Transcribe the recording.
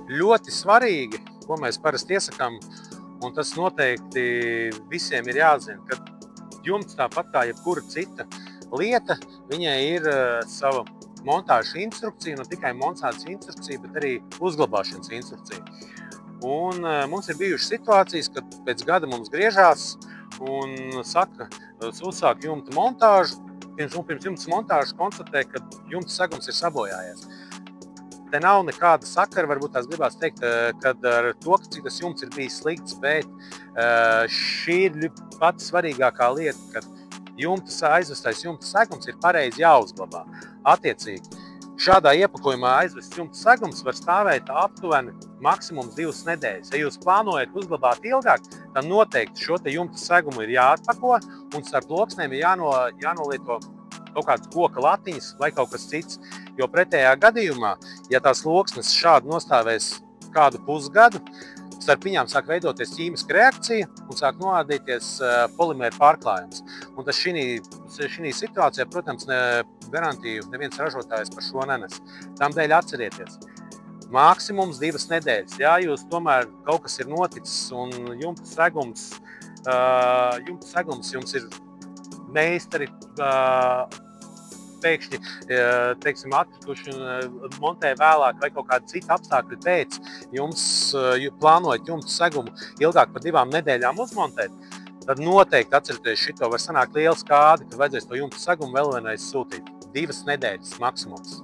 Ļoti svarīgi, ko mēs parasti iesakām, un tas noteikti visiem ir jāzina, ka jumts tāpat kā jebkura cita lieta, viņai ir sava montāžas instrukcija, ne tikai montāžas instrukcija, bet arī uzglabāšanas instrukcija. Un mums ir bijušas situācijas, kad pēc gada mums griežās un saka, uzsāk jumta montāžu, pirms jumta montāžas konstatē, ka jumta segums ir sabojājies. Te nav nekāda sakara, varbūt tās gribās teikt, kad ar to, cik tas jumts ir bijis slikts, bet šī ir pati svarīgākā lieta, ka aizvestais jumta segums ir pareizi jāuzglabā. Attiecīgi, šādā iepakojumā aizvests jumta segums var stāvēt aptuveni maksimums 2 nedēļas. Ja jūs plānojat uzglabāt ilgāk, tad noteikti šo te jumta segumu ir jāatpako un starp loksnēm ir jānolieto kaut kādas koka latiņas vai kaut kas cits, jo pretējā gadījumā, ja tās loksnes šādi nostāvēs kādu pusgadu, starp viņām sāk veidoties ķīmiska reakcija un sāk noādīties polimēra pārklājums. Un tas šī situācijā, protams, garantiju neviens ražotājs par šo nenes. Tādēļ atcerieties, maksimums 2 nedēļas. Ja jūs tomēr kaut kas ir noticis un jumta segums jums ir meistari pēkšņi, teiksim, atkrituši un montē vēlāk vai kaut kāda cita apstākļa pēc, jums plānojat jumta segumu ilgāk par 2 nedēļām uzmontēt, tad noteikti atcerieties šito, var sanākt liela skāde, ka vajadzēs to jumta segumu vēl vienreiz sūtīt. 2 nedēļas maksimums.